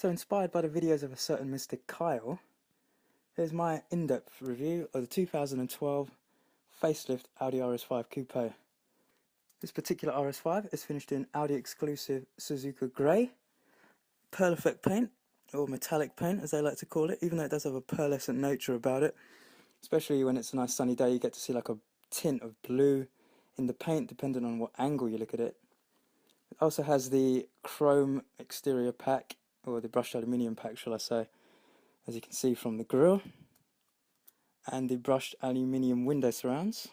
So inspired by the videos of a certain Mr. Kyle, here's my in-depth review of the 2012 facelift Audi RS5 coupe. This particular RS5 is finished in Audi exclusive Suzuka Grey, pearl effect paint, or metallic paint as they like to call it, even though it does have a pearlescent nature about it. Especially when it's a nice sunny day, you get to see like a tint of blue in the paint depending on what angle you look at it. It also has the chrome exterior pack, or the brushed aluminium pack shall I say, as you can see from the grille, and the brushed aluminium window surrounds.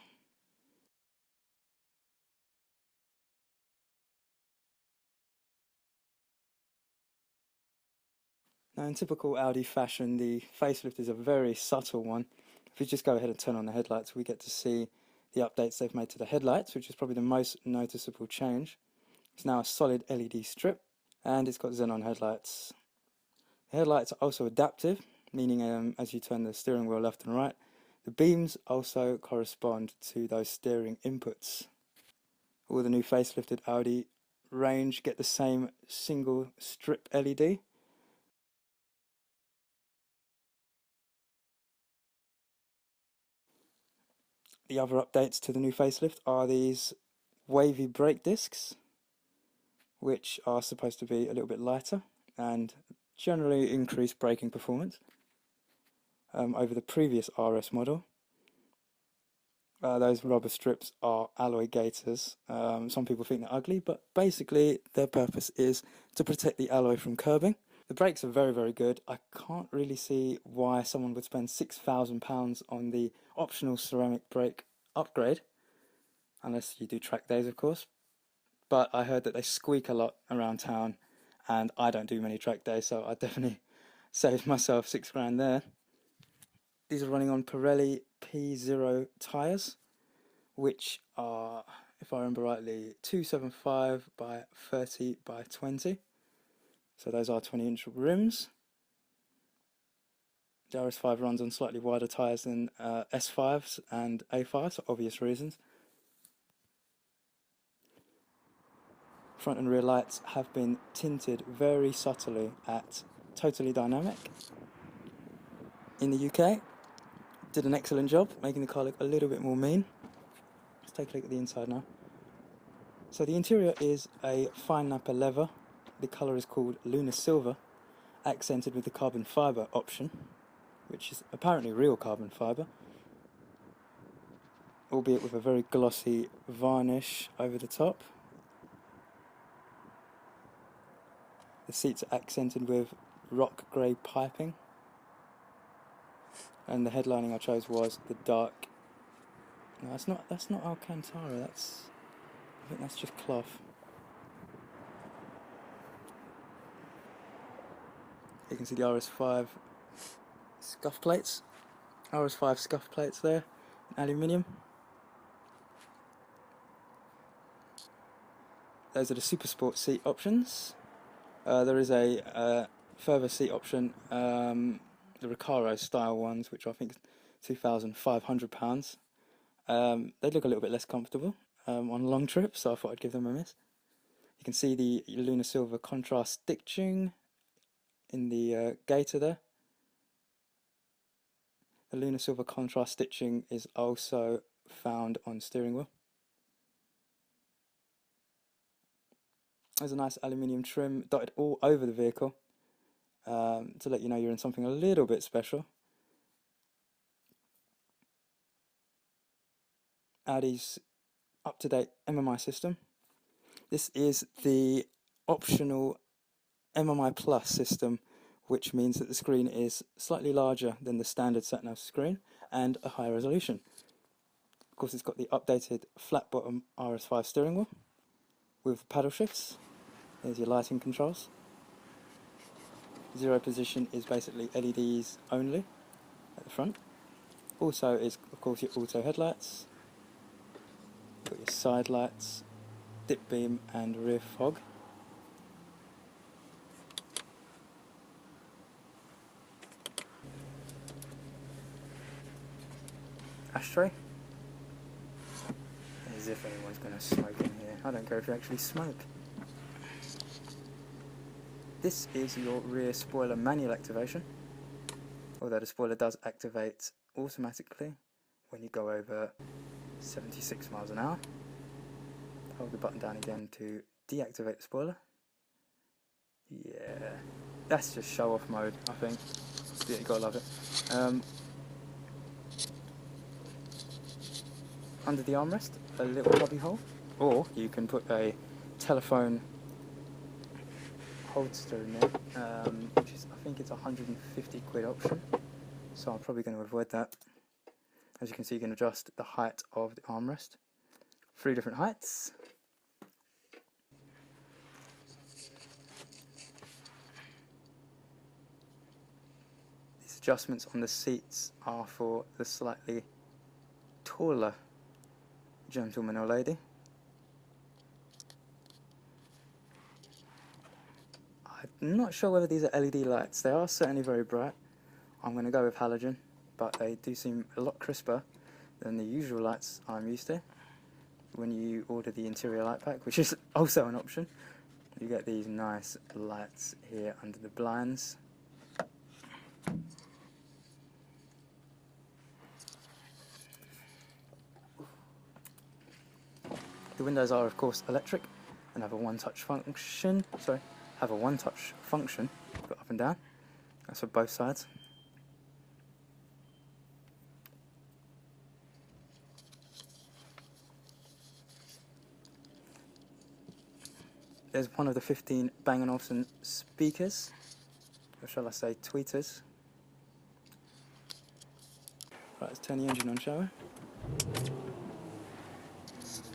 Now in typical Audi fashion, the facelift is a very subtle one. If you just go ahead and turn on the headlights, we get to see the updates they've made to the headlights, which is probably the most noticeable change. It's now a solid LED strip, and it's got xenon headlights. The headlights are also adaptive, meaning as you turn the steering wheel left and right, the beams also correspond to those steering inputs. All the new facelifted Audi range get the same single strip LED. The other updates to the new facelift are these wavy brake discs, which are supposed to be a little bit lighter and generally increase braking performance over the previous RS model. Those rubber strips are alloy gaiters. Some people think they're ugly, but basically their purpose is to protect the alloy from curbing. The brakes are very, very good. I can't really see why someone would spend £6,000 on the optional ceramic brake upgrade, unless you do track days, of course. But I heard that they squeak a lot around town, and I don't do many track days, so I definitely saved myself £6,000 there. These are running on Pirelli P0 tyres, which are, if I remember rightly, 275 by 30 by 20. So those are 20-inch rims. The RS5 runs on slightly wider tyres than S5s and A5s for obvious reasons. Front and rear lights have been tinted very subtly at Totally Dynamic. In the UK, did an excellent job making the car look a little bit more mean. Let's take a look at the inside now. So the interior is a fine nappa leather. The colour is called Lunar Silver, accented with the carbon fibre option, which is apparently real carbon fibre, albeit with a very glossy varnish over the top. The seats are accented with rock grey piping, and the headlining I chose was the dark. No, that's not Alcantara. I think that's just cloth. You can see the RS5 scuff plates. RS5 scuff plates there, in aluminium. Those are the Super Sport seat options. There is a further seat option, the Recaro style ones, which I think is £2,500. They look a little bit less comfortable on long trips, so I thought I'd give them a miss. You can see the Lunar Silver contrast stitching in the gaiter there. The Lunar Silver contrast stitching is also found on steering wheel. There's a nice aluminium trim dotted all over the vehicle to let you know you're in something a little bit special. Audi's up-to-date MMI system. This is the optional MMI Plus system, which means that the screen is slightly larger than the standard sat-nav screen and a higher resolution. Of course, it's got the updated flat-bottom RS5 steering wheel with paddle shifts. There's your lighting controls. Zero position is basically LEDs only at the front. Also is, of course, your auto headlights. Got your side lights, dip beam and rear fog. Ashtray. As if anyone's going to smoke in here. I don't care if you actually smoke. This is your rear spoiler manual activation, although the spoiler does activate automatically when you go over 76 miles an hour. Hold the button down again to deactivate the spoiler. Yeah, that's just show off mode, I think. Yeah, you gotta love it. Under the armrest, a little cubby hole, or you can put a telephone holster in there, which is, I think it's a 150 quid option, so I'm probably going to avoid that. As you can see, you can adjust the height of the armrest, 3 different heights. These adjustments on the seats are for the slightly taller gentleman or lady. I'm not sure whether these are LED lights. They are certainly very bright. I'm going to go with halogen, but they do seem a lot crisper than the usual lights I'm used to. When you order the interior light pack, which is also an option, you get these nice lights here under the blinds. The windows are of course electric and have a one-touch function. Go up and down. That's for both sides. There's one of the 15 Bang & Olufsen speakers, or shall I say tweeters. Right, let's turn the engine on, shall we?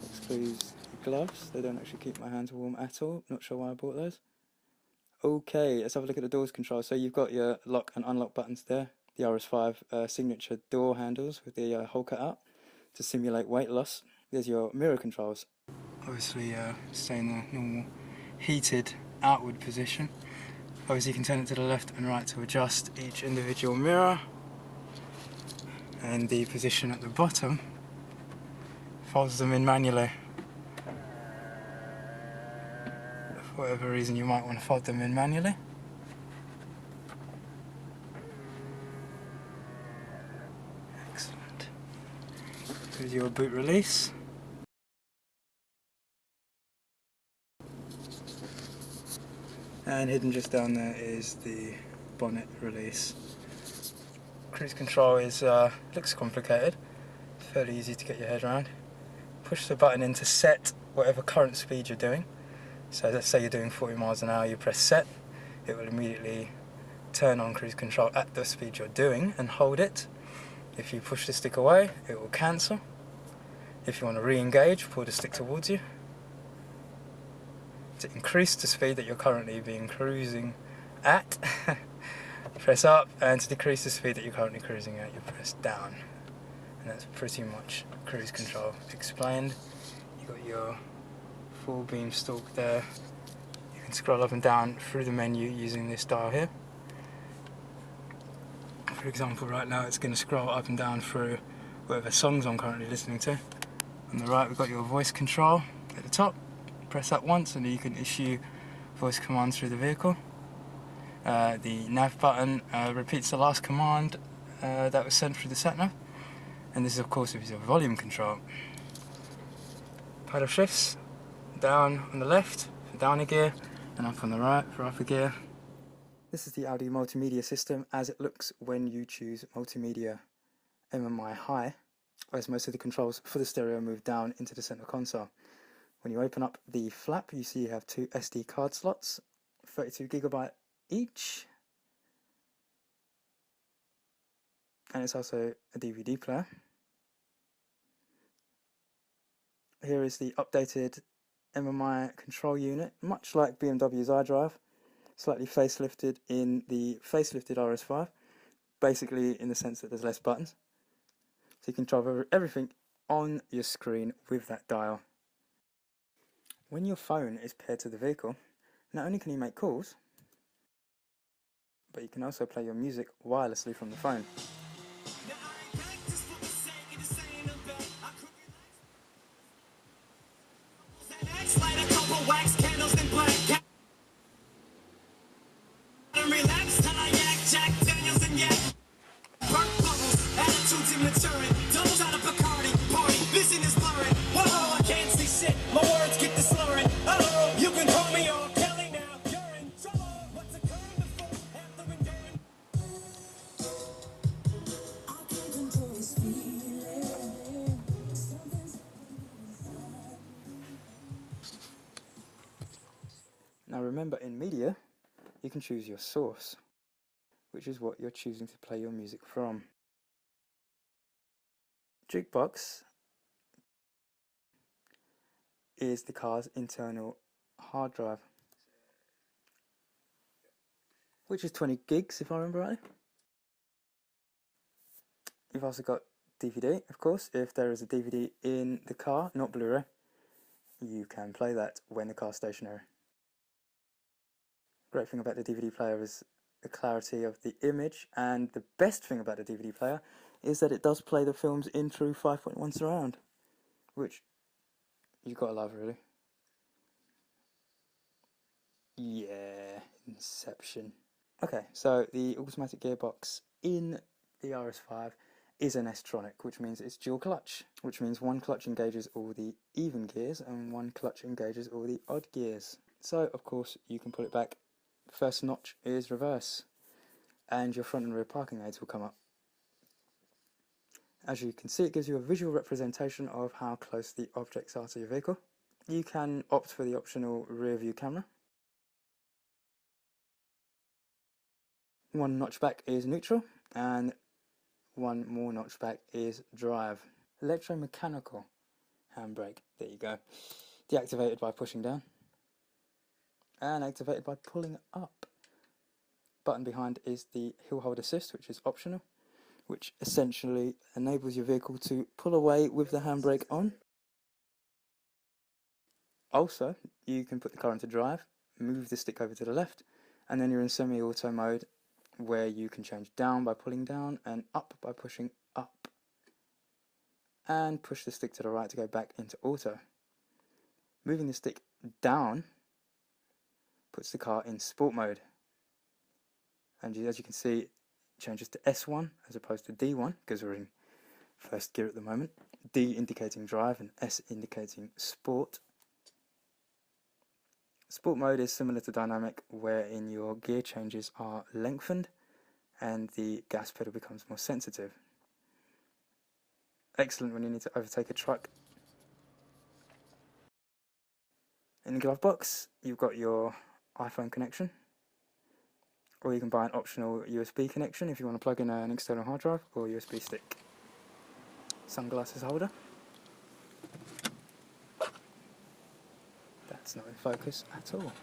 Excludes the gloves, they don't actually keep my hands warm at all. Not sure why I bought those. Okay, let's have a look at the doors control. So you've got your lock and unlock buttons there. The RS5 signature door handles with the hole cut out to simulate weight loss. There's your mirror controls. Obviously stay in the normal heated outward position. Obviously you can turn it to the left and right to adjust each individual mirror. And the position at the bottom folds them in manually. For whatever reason you might want to fold them in manually. Excellent. Here's your boot release. And hidden just down there is the bonnet release. Cruise control is looks complicated, fairly easy to get your head around. Push the button in to set whatever current speed you're doing. So let's say you're doing 40 miles an hour, you press set, it will immediately turn on cruise control at the speed you're doing and hold it. If you push the stick away, it will cancel. If you want to re-engage, pull the stick towards you. To increase the speed that you're currently being cruising at, press up, and to decrease the speed that you're currently cruising at, you press down. And that's pretty much cruise control explained. You've got your full beam stalk there. You can scroll up and down through the menu using this dial here. For example, right now it's going to scroll up and down through whatever songs I'm currently listening to. On the right we've got your voice control at the top. Press that once and you can issue voice commands through the vehicle. The nav button repeats the last command that was sent through the sat-nav. And this of course is your volume control. Paddle shifts, down on the left for downer gear and up on the right for upper gear. This is the Audi multimedia system as it looks when you choose multimedia MMI high, as most of the controls for the stereo move down into the center console. When you open up the flap, you see you have 2 SD card slots, 32GB each, and it's also a DVD player. Here is the updated MMI control unit, much like BMW's iDrive, slightly facelifted in the facelifted RS5, basically in the sense that there's less buttons. So you can control everything on your screen with that dial. When your phone is paired to the vehicle, not only can you make calls, but you can also play your music wirelessly from the phone. Jack Daniels and Yak. Burnt bubbles, attitudes immature. Doubles out of Bacardi, party, vision is blurring. Whoa, I can't see shit, my words get the slurring. Oh, you can call me on Kelly now. You're in trouble. What's occurring before, after, and during? I can't control this feeling. Something's Now remember, in media, you can choose your source, which is what you're choosing to play your music from. Jukebox is the car's internal hard drive, which is 20 gigs if I remember right. You've also got DVD, of course. If there is a DVD in the car, not Blu-ray, you can play that when the car's stationary. Great thing about the DVD player is the clarity of the image, and the best thing about the DVD player is that it does play the films in true 5.1 surround, which you've got to love, really. Yeah, Inception. Okay, so the automatic gearbox in the RS5 is an S-tronic, which means it's dual clutch, which means one clutch engages all the even gears and one clutch engages all the odd gears. So, of course, you can pull it back. First notch is reverse, and your front and rear parking aids will come up. As you can see, it gives you a visual representation of how close the objects are to your vehicle. You can opt for the optional rear view camera. One notch back is neutral, and one more notch back is drive. Electromechanical handbrake, there you go. Deactivated by pushing down, and activated by pulling up. Button behind is the hill hold assist, which is optional, which essentially enables your vehicle to pull away with the handbrake on. Also, you can put the car into drive, move the stick over to the left, and then you're in semi-auto mode, where you can change down by pulling down and up by pushing up, and push the stick to the right to go back into auto. Moving the stick down puts the car in sport mode, and as you can see, it changes to S1 as opposed to D1 because we're in first gear at the moment. D indicating drive and S indicating sport. Sport mode is similar to dynamic, wherein your gear changes are lengthened and the gas pedal becomes more sensitive. Excellent when you need to overtake a truck. In the glove box, you've got your iPhone connection, or you can buy an optional USB connection if you want to plug in an external hard drive or USB stick. Sunglasses holder. That's not in focus at all.